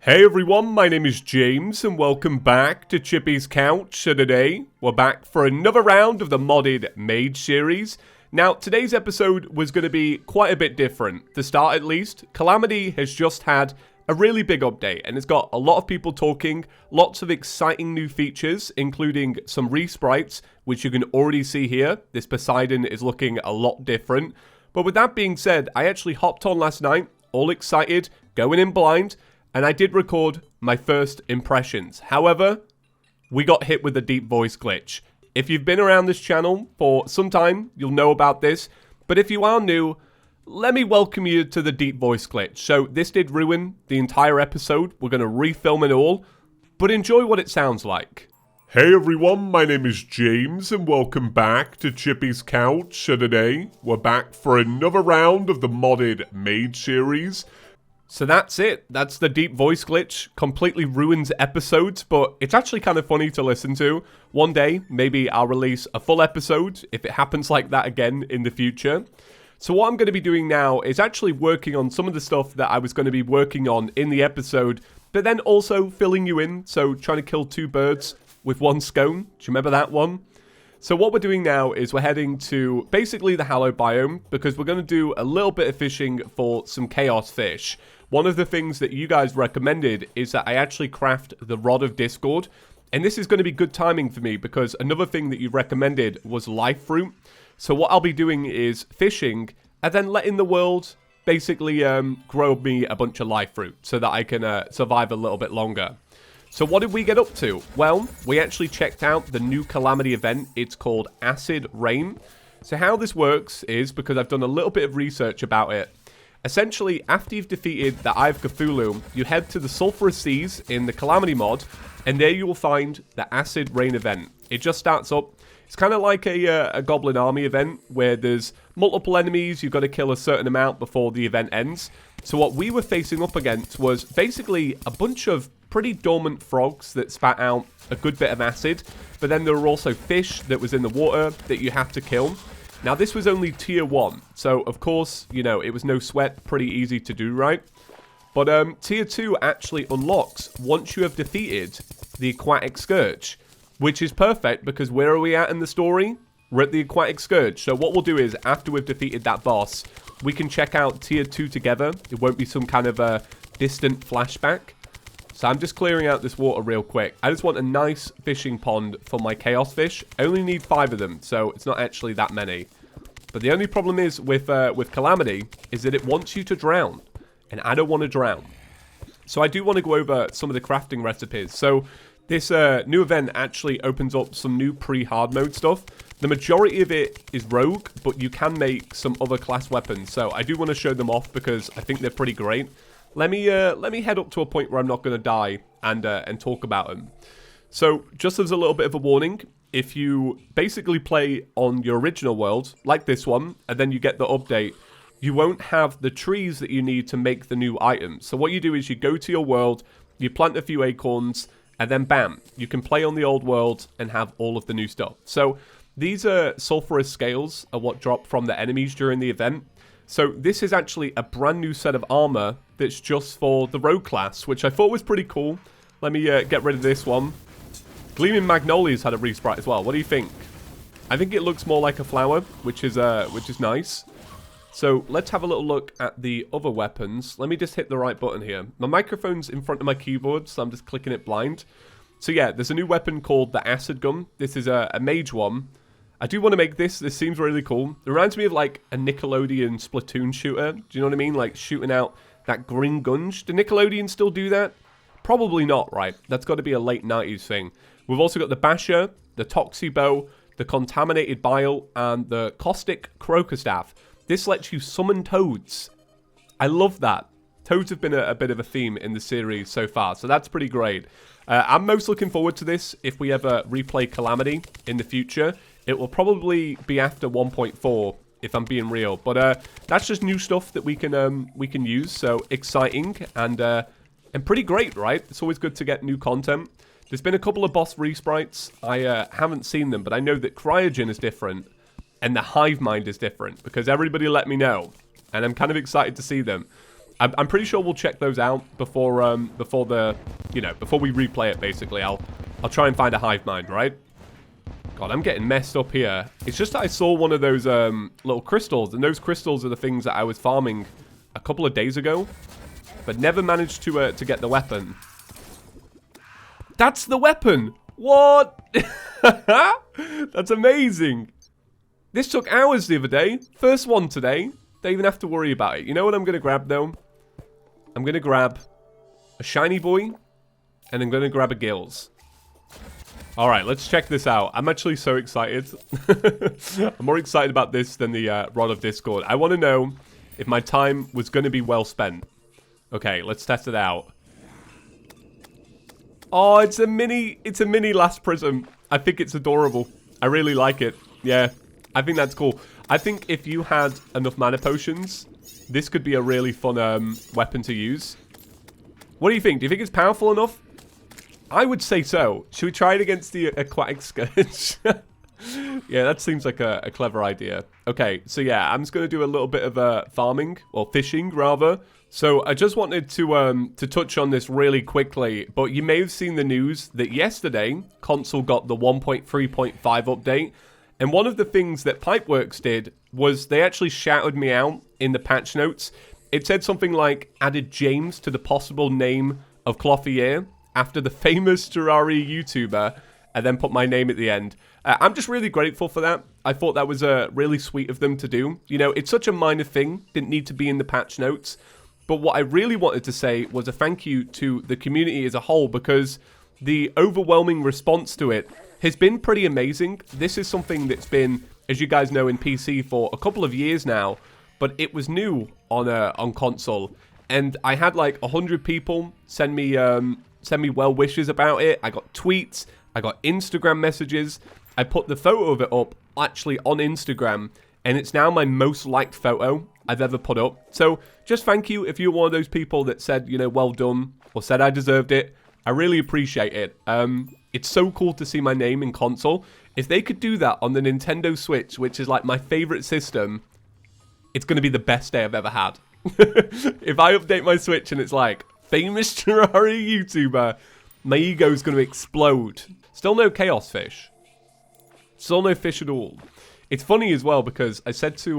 Hey everyone, my name is James and welcome back to ChippysCouch. So today, we're back for another round of the modded Mage series. Now, today's episode was going to be quite a bit different. To start at least, Calamity has just had a really big update and it's got a lot of people talking, lots of exciting new features, including some resprites, which you can already see here. This Poseidon is looking a lot different. But with that being said, I actually hopped on last night, all excited, going in blind, and I did record my first impressions. However, we got hit with a deep voice glitch. If you've been around this channel for some time, you'll know about this. But if you are new, let me welcome you to the deep voice glitch. So this did ruin the entire episode. We're going to refilm it all, but enjoy what it sounds like. Hey everyone, my name is James and welcome back to ChippysCouch. So today, we're back for another round of the modded Mage series. So that's it. That's the deep voice glitch. Completely ruins episodes, but it's actually kind of funny to listen to. One day, maybe I'll release a full episode if it happens like that again in the future. So what I'm going to be doing now is actually working on some of the stuff that I was going to be working on in the episode, but then also filling you in. So trying to kill two birds with one scone. Do you remember that one? So what we're doing now is we're heading to basically the Hallowed biome because we're going to do a little bit of fishing for some chaos fish. One of the things that you guys recommended is that I actually craft the Rod of Discord. And this is going to be good timing for me because another thing that you recommended was life fruit. So what I'll be doing is fishing and then letting the world basically grow me a bunch of life fruit so that I can survive a little bit longer. So what did we get up to? Well, we actually checked out the new Calamity event. It's called Acid Rain. So how this works is, because I've done a little bit of research about it, essentially, after you've defeated the Eye of Cthulhu, you head to the Sulphurous Seas in the Calamity mod, and there you will find the Acid Rain event. It just starts up. It's kind of like a Goblin Army event, where there's multiple enemies, you've got to kill a certain amount before the event ends. So what we were facing up against was basically a bunch of pretty dormant frogs that spat out a good bit of acid, but then there were also fish that was in the water that you have to kill. Now, this was only tier 1, so of course, you know, it was no sweat, pretty easy to do, right? But tier 2 actually unlocks once you have defeated the Aquatic Scourge, which is perfect because where are we at in the story? We're at the Aquatic Scourge. So what we'll do is, after we've defeated that boss, we can check out tier 2 together. It won't be some kind of a distant flashback. So I'm just clearing out this water real quick. I just want a nice fishing pond for my chaos fish. I only need 5 of them, so it's not actually that many. But the only problem is with Calamity is that it wants you to drown. And I don't want to drown. So I do want to go over some of the crafting recipes. So this new event actually opens up some new pre-hard mode stuff. The majority of it is rogue, but you can make some other class weapons. So I do want to show them off because I think they're pretty great. Let me head up to a point where I'm not going to die and talk about them. So just as a little bit of a warning, if you basically play on your original world, like this one, and then you get the update, you won't have the trees that you need to make the new items. So what you do is you go to your world, you plant a few acorns, and then bam, you can play on the old world and have all of the new stuff. So these sulphurous scales are what drop from the enemies during the event. So this is actually a brand new set of armor that's just for the rogue class, which I thought was pretty cool. Let me get rid of this one. Gleaming Magnolia's had a resprite as well. What do you think? I think it looks more like a flower, which is nice. So let's have a little look at the other weapons. Let me just hit the right button here. My microphone's in front of my keyboard, so I'm just clicking it blind. So yeah, there's a new weapon called the Acid Gun. This is a mage one. I do want to make this. This seems really cool. It reminds me of like a Nickelodeon Splatoon shooter. Do you know what I mean? Like shooting out that green gunge. Do Nickelodeon still do that? Probably not, right? That's got to be a late 90s thing. We've also got the Basher, the Toxie Bow, the Contaminated Bile, and the Caustic Staff. This lets you summon toads. I love that. Toads have been a bit of a theme in the series so far, so that's pretty great. I'm most looking forward to this if we ever replay Calamity in the future. It will probably be after 1.4, if I'm being real. But that's just new stuff that we can use. So exciting and pretty great, right? It's always good to get new content. There's been a couple of boss resprites. I haven't seen them, but I know that Cryogen is different and the Hive Mind is different because everybody let me know, and I'm kind of excited to see them. I'm pretty sure we'll check those out before before we replay it. Basically, I'll try and find a hive mind, right? God, I'm getting messed up here. It's just that I saw one of those little crystals, and those crystals are the things that I was farming a couple of days ago, but never managed to get the weapon. That's the weapon. What? That's amazing. This took hours the other day. First one today. Don't even have to worry about it. You know what I'm going to grab, though? I'm going to grab a shiny boy, and I'm going to grab a gills. Alright, let's check this out. I'm actually so excited. I'm more excited about this than the Rod of Discord. I want to know if my time was going to be well spent. Okay, let's test it out. Oh, it's a mini last prism. I think it's adorable. I really like it. Yeah, I think that's cool. I think if you had enough mana potions, this could be a really fun weapon to use. What do you think? Do you think it's powerful enough? I would say so. Should we try it against the Aquatic Scourge? Yeah, that seems like a clever idea. Okay, so yeah, I'm just going to do a little bit of farming, or fishing, rather. So I just wanted to touch on this really quickly, but you may have seen the news that yesterday, console got the 1.3.5 update, and one of the things that Pipeworks did was they actually shouted me out in the patch notes. It said something like, added James to the possible name of Clothier after the famous Terraria YouTuber, and then put my name at the end. I'm just really grateful for that. I thought that was really sweet of them to do. You know, it's such a minor thing, didn't need to be in the patch notes. But what I really wanted to say was a thank you to the community as a whole, because the overwhelming response to it has been pretty amazing. This is something that's been, as you guys know, in PC for a couple of years now, but it was new on console. And I had like 100 people send me well wishes about it. I got tweets, I got Instagram messages. I put the photo of it up actually on Instagram, and it's now my most liked photo I've ever put up. So just thank you if you're one of those people that said, you know, well done, or said I deserved it. I really appreciate it. It's so cool to see my name in console. If they could do that on the Nintendo Switch, which is like my favorite system, it's going to be the best day I've ever had. If I update my Switch and it's like, famous Terraria YouTuber, my ego is going to explode. Still no Chaos Fish. Still no fish at all. It's funny as well because I said to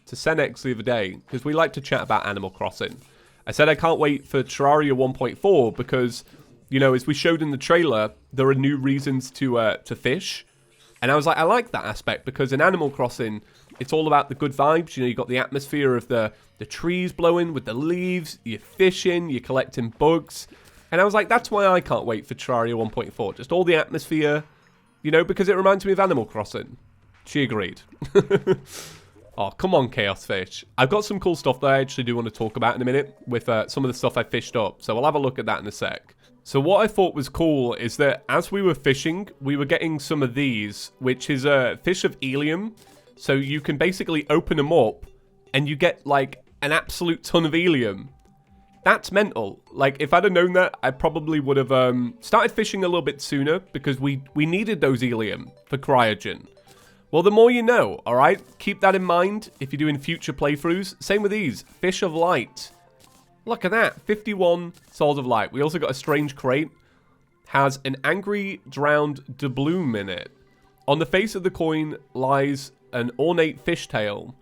Senex the other day, because we like to chat about Animal Crossing. I said I can't wait for Terraria 1.4 because, you know, as we showed in the trailer, there are new reasons to fish. And I was like, I like that aspect because in Animal Crossing, it's all about the good vibes. You know, you got the atmosphere of the trees blowing with the leaves, you're fishing, you're collecting bugs. And I was like, that's why I can't wait for Terraria 1.4. Just all the atmosphere, you know, because it reminds me of Animal Crossing. She agreed. Oh, come on, Chaos Fish. I've got some cool stuff that I actually do want to talk about in a minute with some of the stuff I fished up. So we'll have a look at that in a sec. So what I thought was cool is that as we were fishing, we were getting some of these, which is a fish of helium. So you can basically open them up and you get like an absolute ton of helium. That's mental. Like, if I'd have known that, I probably would have started fishing a little bit sooner because we needed those helium for cryogen. Well, the more you know, alright? Keep that in mind if you're doing future playthroughs. Same with these. Fish of Light. Look at that. 51 Souls of Light. We also got a strange crate. Has an angry drowned doubloon in it. On the face of the coin lies an ornate fishtail.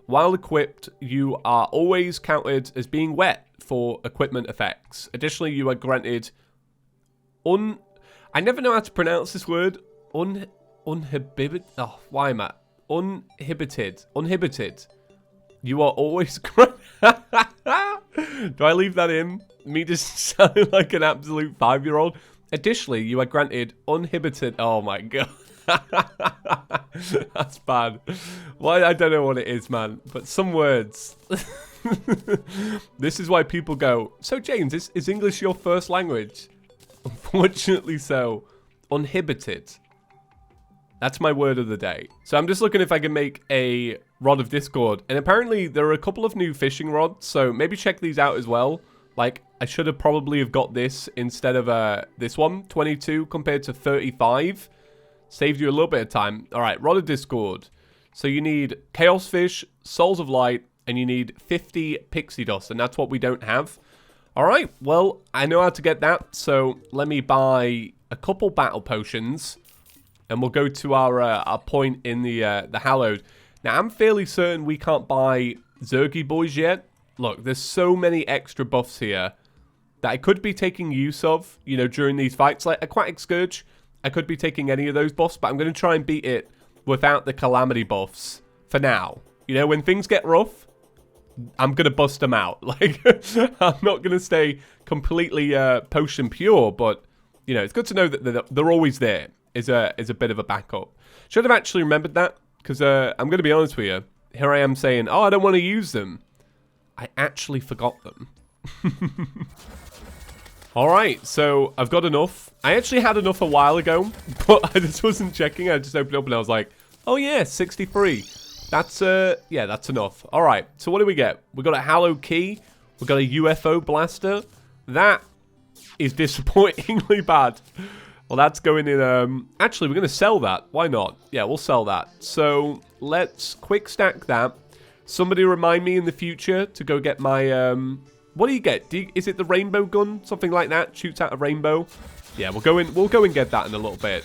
While equipped, you are always counted as being wet for equipment effects. Additionally, you are granted I never know how to pronounce this word. Uninhibited. Oh, why am I? Uninhibited. You are always granted. Do I leave that in? Me just sounding like an absolute 5-year-old. Additionally, you are granted uninhibited. Oh my god. That's bad. Well, I don't know what it is, man. But some words. This is why people go, so James, is English your first language? Unfortunately so. Uninhibited. That's my word of the day. So I'm just looking if I can make a Rod of Discord. And apparently there are a couple of new fishing rods. So maybe check these out as well. Like, I should have probably have got this instead of this one. 22 compared to 35. Saved you a little bit of time. Alright, Rod of Discord. So you need Chaos Fish, Souls of Light, and you need 50 pixie dust, and that's what we don't have. All right, well, I know how to get that, so let me buy a couple battle potions, and we'll go to our point in the Hallowed. Now, I'm fairly certain we can't buy Zergy boys yet. Look, there's so many extra buffs here that I could be taking use of, you know, during these fights. Like Aquatic Scourge, I could be taking any of those buffs, but I'm going to try and beat it without the Calamity buffs for now. You know, when things get rough, I'm going to bust them out. Like, I'm not going to stay completely potion pure, but, you know, it's good to know that they're always there is a bit of a backup. Should have actually remembered that, because I'm going to be honest with you. Here I am saying, oh, I don't want to use them. I actually forgot them. Alright, so I've got enough. I actually had enough a while ago, but I just wasn't checking. I just opened it up and I was like, oh yeah, 63. That's, yeah, that's enough. Alright, so what do we get? We got a Hallowed Key. We got a UFO blaster. That is disappointingly bad. Well, that's going in, actually, we're going to sell that. Why not? Yeah, we'll sell that. So, let's quick stack that. Somebody remind me in the future to go get my, what do you get? Is it the rainbow gun? Something like that? Shoots out a rainbow? Yeah, we'll go and get that in a little bit.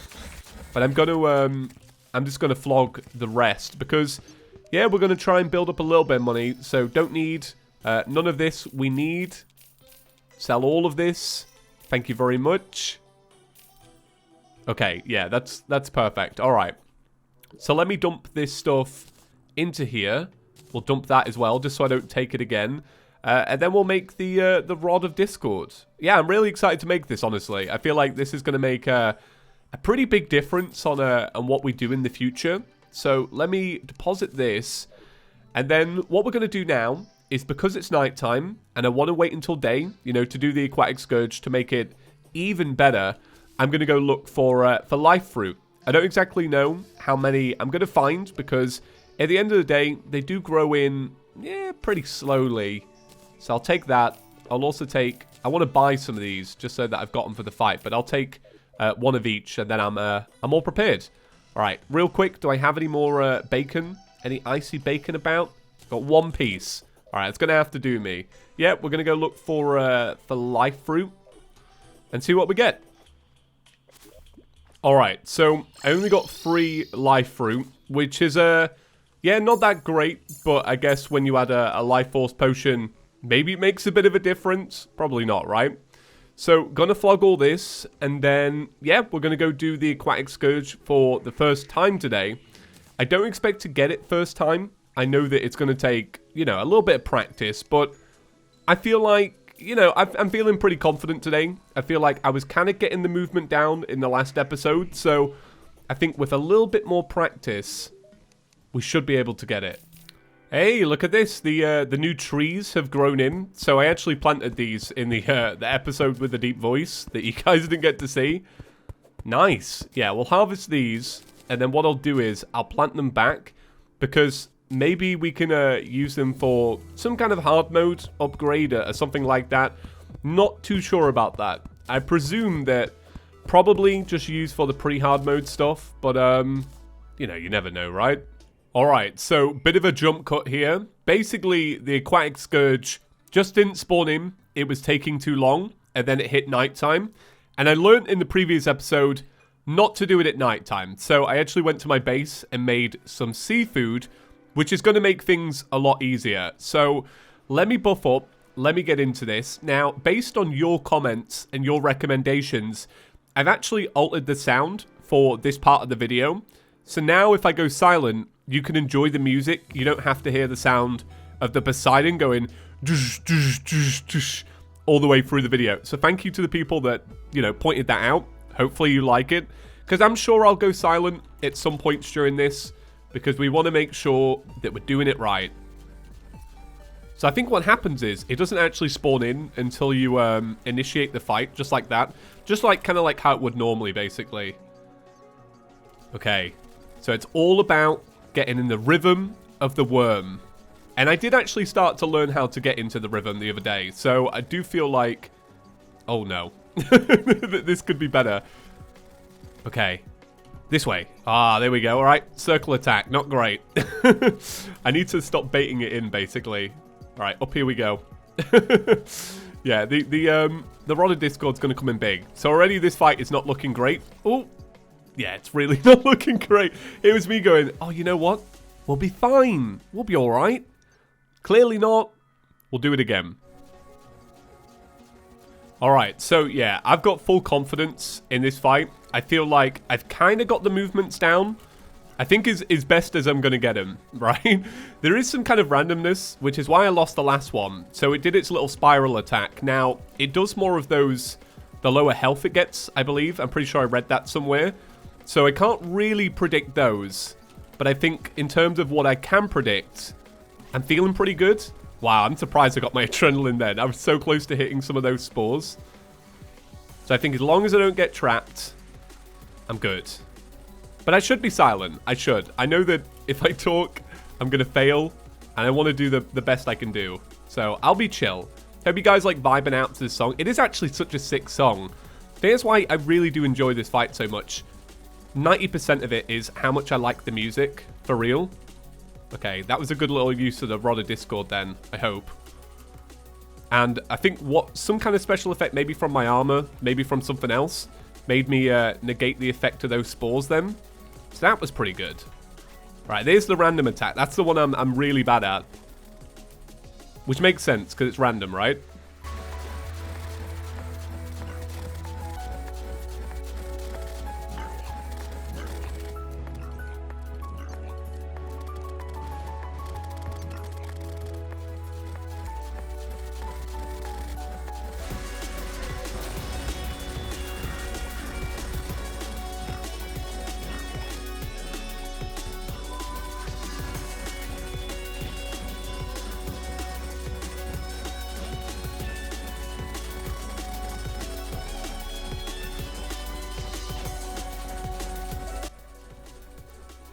But I'm just gonna flog the rest because, yeah, we're gonna try and build up a little bit of money. So don't need none of this. We need sell all of this. Thank you very much. Okay, yeah, that's perfect. All right. So let me dump this stuff into here. We'll dump that as well, just so I don't take it again. And then we'll make the Rod of Discord. Yeah, I'm really excited to make this, honestly. I feel like this is going to make a pretty big difference on what we do in the future. So let me deposit this. And then what we're going to do now is, because it's nighttime, and I want to wait until day, you know, to do the Aquatic Scourge to make it even better, I'm going to go look for life fruit. I don't exactly know how many I'm going to find, because at the end of the day, they do grow in, yeah, pretty slowly. So I'll take that. I'll also take, I want to buy some of these just so that I've got them for the fight. But I'll take one of each, and then I'm all prepared. All right, real quick, do I have any more bacon? Any icy bacon about? Got one piece. All right, it's going to have to do me. Yeah, we're going to go look for life fruit and see what we get. All right, so I only got 3 life fruit, which is, yeah, not that great. But I guess when you add a life force potion, maybe it makes a bit of a difference. Probably not, right? So, gonna flog all this, and then, yeah, we're gonna go do the Aquatic Scourge for the first time today. I don't expect to get it first time. I know that it's gonna take, you know, a little bit of practice, but I feel like, you know, I'm feeling pretty confident today. I feel like I was kind of getting the movement down in the last episode, so I think with a little bit more practice, we should be able to get it. Hey, look at this. The new trees have grown in. So I actually planted these in the episode with the deep voice that you guys didn't get to see. Nice. Yeah, we'll harvest these. And then what I'll do is I'll plant them back, because maybe we can use them for some kind of hard mode upgrade or something like that. Not too sure about that. I presume that probably just used for the pre-hard mode stuff. But, you know, you never know, right? Alright, so bit of a jump cut here. Basically, the Aquatic Scourge just didn't spawn in. It was taking too long, and then it hit nighttime. And I learned in the previous episode not to do it at nighttime. So I actually went to my base and made some seafood, which is going to make things a lot easier. So let me buff up. Let me get into this. Now, based on your comments and your recommendations, I've actually altered the sound for this part of the video. So now if I go silent, you can enjoy the music. You don't have to hear the sound of the Poseidon going all the way through the video. So thank you to the people that, you know, pointed that out. Hopefully you like it, because I'm sure I'll go silent at some points during this, because we want to make sure that we're doing it right. So I think what happens is it doesn't actually spawn in until you initiate the fight, just like that. Just like kind of like how it would normally, basically. Okay, so it's all about getting in the rhythm of the worm. And I did actually start to learn how to get into the rhythm the other day. So I do feel like, oh no, this could be better. Okay, This way. Ah, there we go. All right, circle attack. Not great. I need to stop baiting it in, basically. All right, up here we go. Yeah, the Rod of Discord's going to come in big. So already this fight is not looking great. Oh, yeah, it's really not looking great. It was me going, oh, you know what? We'll be fine. We'll be all right. Clearly not. We'll do it again. All right, so yeah, I've got full confidence in this fight. I feel like I've kind of got the movements down. I think as best as I'm going to get him, right? There is some kind of randomness, which is why I lost the last one. So it did its little spiral attack. Now, it does more of those, the lower health it gets, I believe. I'm pretty sure I read that somewhere. So I can't really predict those. But I think in terms of what I can predict, I'm feeling pretty good. Wow, I'm surprised I got my adrenaline then. I was so close to hitting some of those spores. So I think as long as I don't get trapped, I'm good. But I should be silent. I should. I know that if I talk, I'm going to fail. And I want to do the best I can do. So I'll be chill. Hope you guys like vibing out to this song. It is actually such a sick song. That's why I really do enjoy this fight so much. 90% of it is how much I like the music. For real. Okay, that was a good little use of the Rod of Discord then, I hope. And I think some kind of special effect, maybe from my armor, maybe from something else, made me negate the effect of those spores then. So that was pretty good. Right, there's the random attack. That's the one I'm really bad at. Which makes sense, because it's random, right?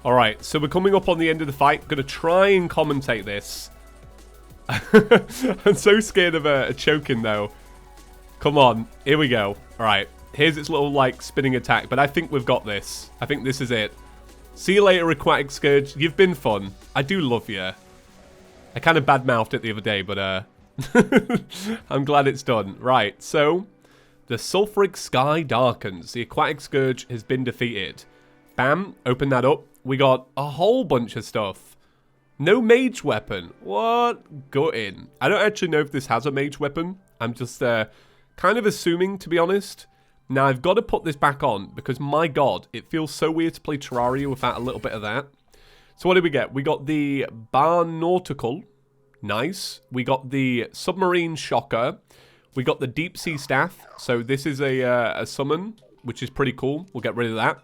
Alright, so we're coming up on the end of the fight. Gonna try and commentate this. I'm so scared of choking though. Come on, here we go. Alright, here's its little like spinning attack, but I think we've got this. I think this is it. See you later, Aquatic Scourge. You've been fun. I do love you. I kind of bad-mouthed it the other day, but I'm glad it's done. Right, so the sulfuric sky darkens. The Aquatic Scourge has been defeated. Bam, open that up. We got a whole bunch of stuff. No mage weapon. What? Gutting. I don't actually know if this has a mage weapon. I'm just kind of assuming, to be honest. Now, I've got to put this back on because, my God, it feels so weird to play Terraria without a little bit of that. So what did we get? We got the Barnautical. Nice. We got the Submarine Shocker. We got the Deep Sea Staff. So this is a summon, which is pretty cool. We'll get rid of that.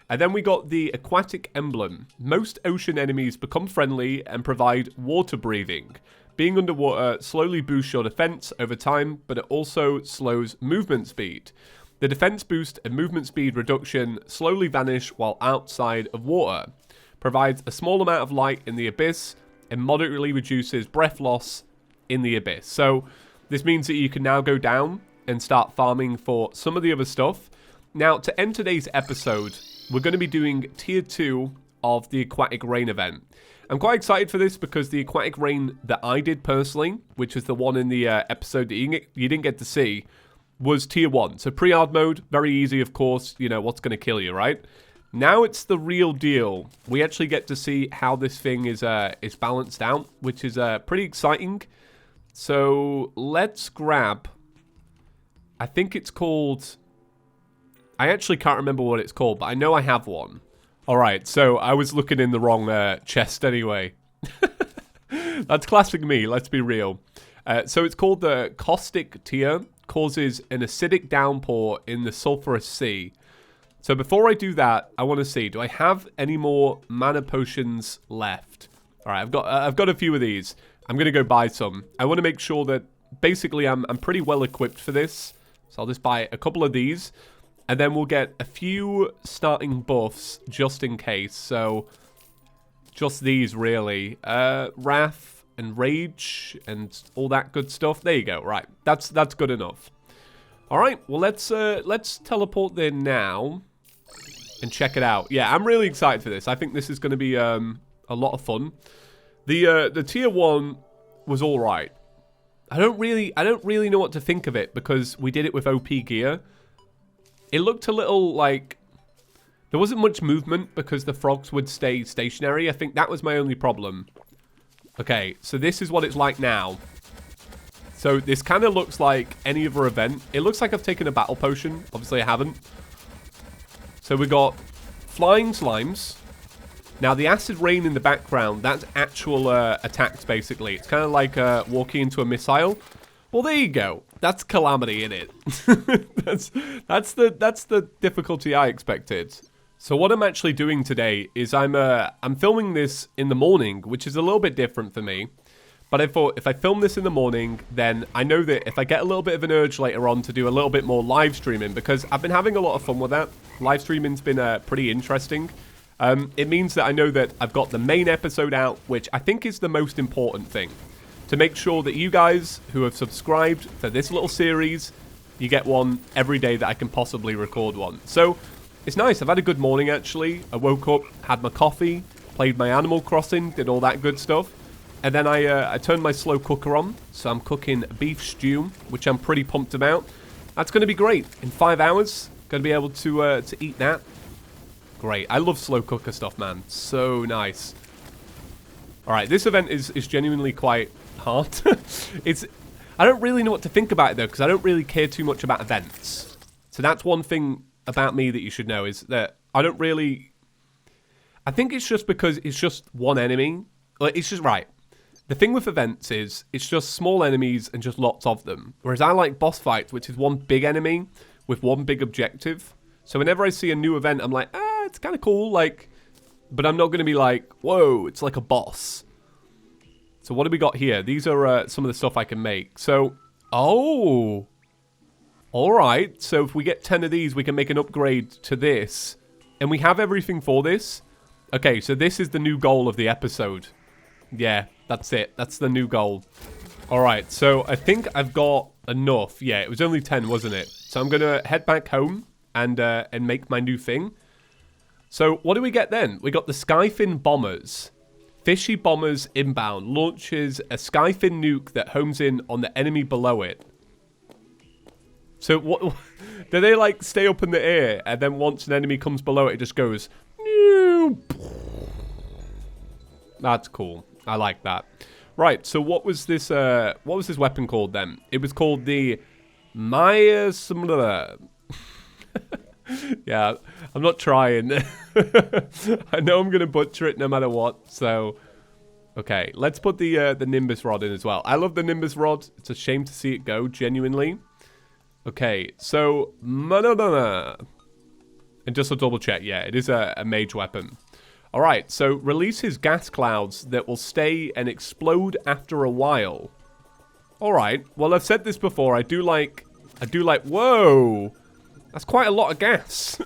And then we got the Aquatic Emblem. Most ocean enemies become friendly and provide water breathing. Being underwater slowly boosts your defense over time, but it also slows movement speed. The defense boost and movement speed reduction slowly vanish while outside of water. Provides a small amount of light in the abyss and moderately reduces breath loss in the abyss. So this means that you can now go down and start farming for some of the other stuff. Now, to end today's episode, we're going to be doing Tier 2 of the Aquatic Rain event. I'm quite excited for this because the Aquatic Rain that I did personally, which was the one in the episode that you didn't get to see, was Tier 1. So pre-hard mode, very easy, of course. You know, what's going to kill you, right? Now it's the real deal. We actually get to see how this thing is balanced out, which is pretty exciting. So let's grab... I think it's called... I actually can't remember what it's called, but I know I have one. Alright, so I was looking in the wrong chest anyway. That's classic me, let's be real. So it's called the Caustic Tier. Causes an acidic downpour in the sulfurous sea. So before I do that, I want to see, do I have any more mana potions left? Alright, I've got a few of these. I'm going to go buy some. I want to make sure that basically I'm pretty well equipped for this. So I'll just buy a couple of these. And then we'll get a few starting buffs just in case. So, just these really. Wrath and Rage and all that good stuff. There you go. Right. That's good enough. Alright. Well, let's teleport there now. and check it out. Yeah, I'm really excited for this. I think this is going to be a lot of fun. The tier 1 was all right. I don't really know what to think of it because we did it with OP gear. It looked a little like there wasn't much movement because the frogs would stay stationary. I think that was my only problem. Okay, so this is what it's like now. So this kind of looks like any other event. It looks like I've taken a battle potion. Obviously I haven't. So we got flying slimes. Now the acid rain in the background, that's actual attacks basically. It's kind of like walking into a missile. Well, there you go. That's Calamity in it. that's the difficulty I expected. So what I'm actually doing today is I'm filming this in the morning, which is a little bit different for me. But I thought if I film this in the morning, then I know that if I get a little bit of an urge later on to do a little bit more live streaming, because I've been having a lot of fun with that. Live streaming's been pretty interesting. It means that I know that I've got the main episode out, which I think is the most important thing. To make sure that you guys who have subscribed for this little series, you get one every day that I can possibly record one. So it's nice. I've had a good morning, actually. I woke up, had my coffee, played my Animal Crossing, did all that good stuff. And then I turned my slow cooker on. So I'm cooking beef stew, which I'm pretty pumped about. That's going to be great. In 5 hours, going to be able to eat that. Great. I love slow cooker stuff, man. So nice. All right, this event is genuinely quite hard. I don't really know what to think about it, though, because I don't really care too much about events. So that's one thing about me that you should know, is that I don't really... I think it's just because it's just one enemy. Like, it's just... Right. The thing with events is it's just small enemies and just lots of them. Whereas I like boss fights, which is one big enemy with one big objective. So whenever I see a new event, I'm like, it's kind of cool, like... But I'm not going to be like, whoa, it's like a boss. So what do we got here? These are some of the stuff I can make. So, oh. All right. So if we get 10 of these, we can make an upgrade to this. And we have everything for this. Okay, so this is the new goal of the episode. Yeah, that's it. That's the new goal. All right, so I think I've got enough. Yeah, it was only 10, wasn't it? So I'm going to head back home and make my new thing. So what do we get then? We got the Skyfin Bombers. Fishy Bombers inbound. Launches a Skyfin nuke that homes in on the enemy below it. So what do they like stay up in the air and then once an enemy comes below it, it just goes... That's cool. I like that. Right, so what was this weapon called then? It was called the Maya... Yeah, I'm not trying. I know I'm going to butcher it no matter what, so... Okay, let's put the Nimbus Rod in as well. I love the Nimbus Rod. It's a shame to see it go, genuinely. Okay, so... And just to double check, yeah, it is a mage weapon. Alright, so releases gas clouds that will stay and explode after a while. Alright, well I've said this before, I do like... Whoa! That's quite a lot of gas.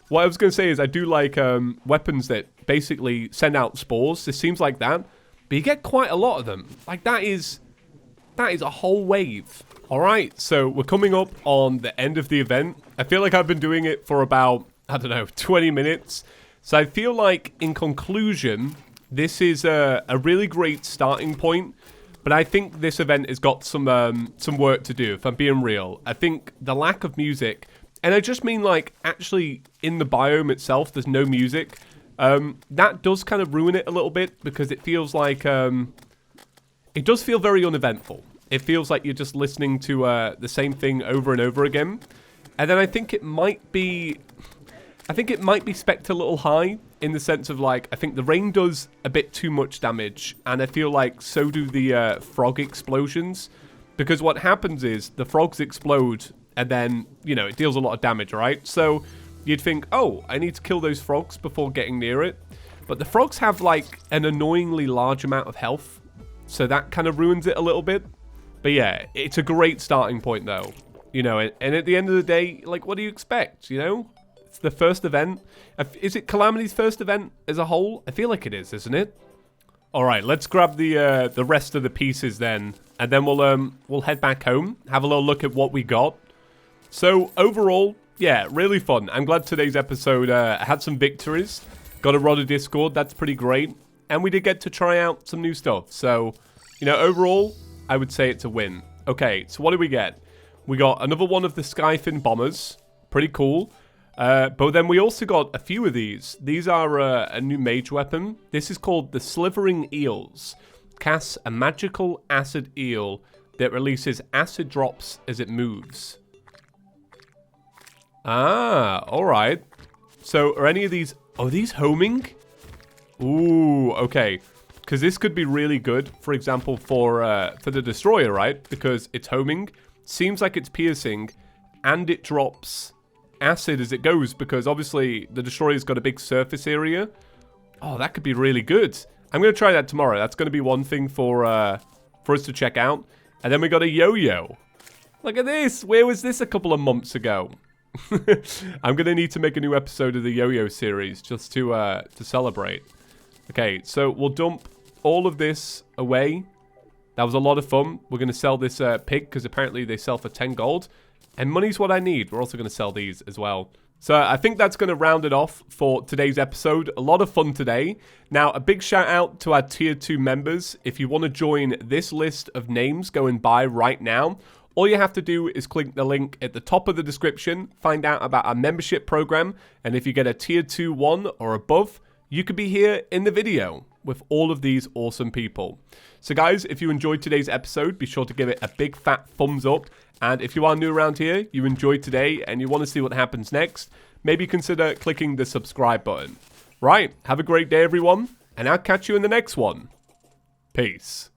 What I was going to say is I do like weapons that basically send out spores. This seems like that. But you get quite a lot of them. Like, that is a whole wave. Alright, so we're coming up on the end of the event. I feel like I've been doing it for about, I don't know, 20 minutes. So I feel like, in conclusion, this is a really great starting point. But I think this event has got some work to do, if I'm being real. I think the lack of music... And I just mean, like, actually, in the biome itself, there's no music. That does kind of ruin it a little bit, because it feels like... it does feel very uneventful. It feels like you're just listening to the same thing over and over again. And then I think it might be... spec'd a little high, in the sense of, like, I think the rain does a bit too much damage, and I feel like so do the frog explosions. Because what happens is, the frogs explode... And then, you know, it deals a lot of damage, right? So you'd think, oh, I need to kill those frogs before getting near it. But the frogs have, like, an annoyingly large amount of health. So that kind of ruins it a little bit. But yeah, it's a great starting point, though. You know, and at the end of the day, like, what do you expect, you know? It's the first event. Is it Calamity's first event as a whole? I feel like it is, isn't it? All right, let's grab the rest of the pieces then. And then we'll head back home, have a little look at what we got. So, overall, yeah, really fun. I'm glad today's episode had some victories. Got a Rod of Discord, that's pretty great. And we did get to try out some new stuff. So, you know, overall, I would say it's a win. Okay, so what do we get? We got another one of the Skyfin bombers. Pretty cool. But then we also got a few of these. These are a new mage weapon. This is called the Slithering Eels. Casts a magical acid eel that releases acid drops as it moves. Ah, alright. So, are any of these... are these homing? Ooh, okay. Because this could be really good, for example, for the Destroyer, right? Because it's homing, seems like it's piercing, and it drops acid as it goes, because obviously the Destroyer's got a big surface area. Oh, that could be really good. I'm going to try that tomorrow. That's going to be one thing for us to check out. And then we got a yo-yo. Look at this. Where was this a couple of months ago? I'm going to need to make a new episode of the yo-yo series just to celebrate. Okay, so we'll dump all of this away. That was a lot of fun. We're going to sell this pig because apparently they sell for 10 gold. And money's what I need. We're also going to sell these as well. So I think that's going to round it off for today's episode. A lot of fun today. Now, a big shout out to our Tier 2 members. If you want to join this list of names going by right now, all you have to do is click the link at the top of the description, find out about our membership program, and if you get a Tier 2 1 or above, you could be here in the video with all of these awesome people. So guys, if you enjoyed today's episode, be sure to give it a big fat thumbs up. And if you are new around here, you enjoyed today, and you want to see what happens next, maybe consider clicking the subscribe button. Right, have a great day everyone, and I'll catch you in the next one. Peace.